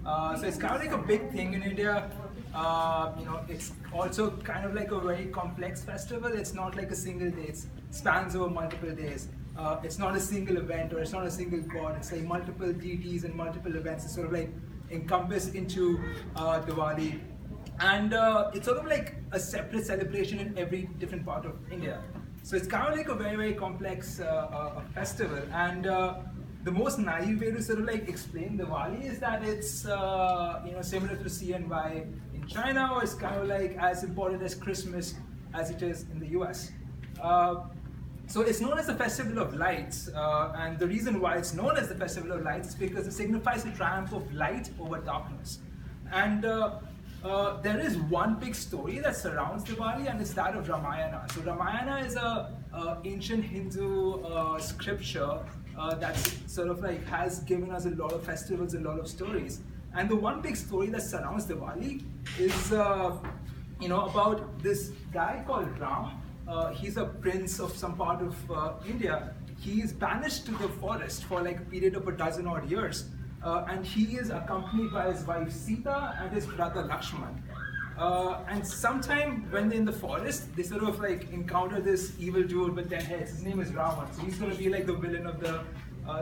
So it's kind of like a big thing in India. It's also kind of like a very complex festival. It's not like a single day. It spans over multiple days. It's not a single event or it's not a single god. It's like multiple deities and multiple events. It's sort of like encompassed into Diwali. And it's sort of like a separate celebration in every different part of India. So it's kind of like a very, very complex festival. And the most naive way to sort of like explain Diwali is that it's similar to CNY in China, or it's kind of like as important as Christmas as it is in the US. So it's known as the Festival of Lights, and the reason why it's known as the Festival of Lights is because it signifies the triumph of light over darkness. And there is one big story that surrounds Diwali, and it's that of Ramayana. So Ramayana is a ancient Hindu scripture that sort of like has given us a lot of festivals, a lot of stories. And the one big story that surrounds Diwali is about this guy called Ram. He's a prince of some part of India. He is banished to the forest for like a period of a dozen odd years. And he is accompanied by his wife Sita and his brother Lakshman. And sometime when they're in the forest, they sort of like encounter this evil dude with 10 heads. His name is Ravan. So he's going to be like the villain of the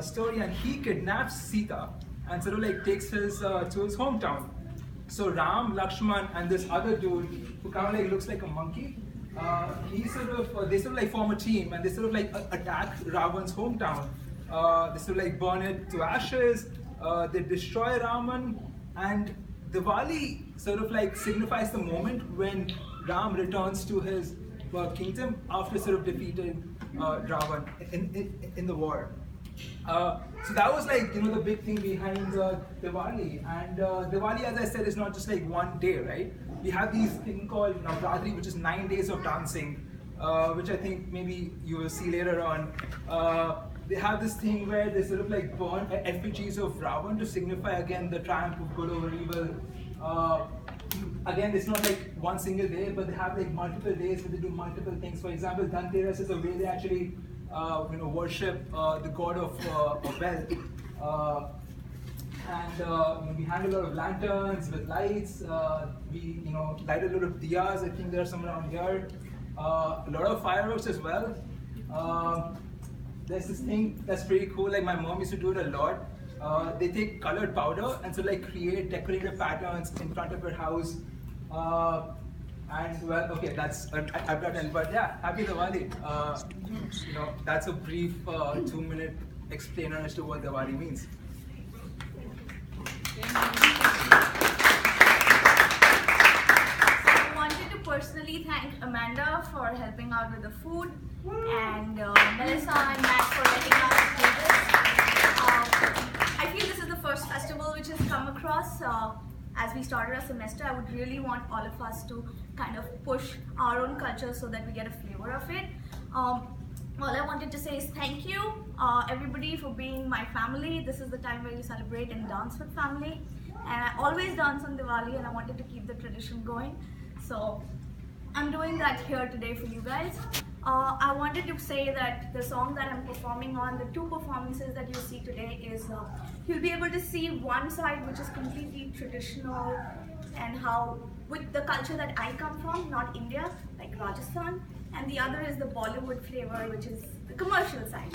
story. And he kidnaps Sita and sort of like takes his to his hometown. So Ram, Lakshman, and this other dude who kind of like looks like a monkey, they sort of like form a team and they sort of like attack Ravan's hometown. They sort of like burn it to ashes. They destroy Raman, and Diwali sort of like signifies the moment when Ram returns to his kingdom after sort of defeating Ravan in the war. So that was like the big thing behind Diwali, and Diwali, as I said, is not just like one day, right? We have these thing called Navratri, which is 9 days of dancing, which I think maybe you will see later on. They have this thing where they sort of like burn effigies of Ravan to signify again the triumph of good over evil. Again, it's not like one single day, but they have like multiple days where they do multiple things. For example, Dhanteras is a way they actually worship the god of wealth. And we hang a lot of lanterns with lights. We light a lot of diyas. I think there are some around here. A lot of fireworks as well. There's this thing that's pretty cool. Like my mom used to do it a lot. They take colored powder and so like create decorative patterns in front of her house. And well, okay, that's I've got it. But yeah, happy Diwali. That's a brief 2-minute explainer as to what Diwali means. I wanted to personally thank Amanda for helping out with the food, and Melissa and Matt for letting us do this. I feel this is the first festival which has come across. As we started our semester, I would really want all of us to kind of push our own culture so that we get a flavor of it. All I wanted to say is thank you, everybody, for being my family. This is the time where you celebrate and dance with family. And I always dance on Diwali, and I wanted to keep the tradition going. So I'm doing that here today for you guys. I wanted to say that the song that I'm performing on, the 2 performances that you see today is, you'll be able to see one side which is completely traditional and how, with the culture that I come from, not India, like Rajasthan, and the other is the Bollywood flavor, which is the commercial side.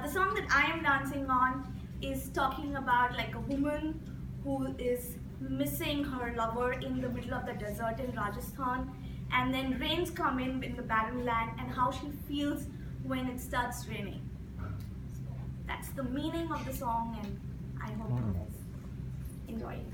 The song that I am dancing on is talking about like a woman who is missing her lover in the middle of the desert in Rajasthan, and then rains come in the barren land, and how she feels when it starts raining. So that's the meaning of the song, and I hope you guys enjoy it.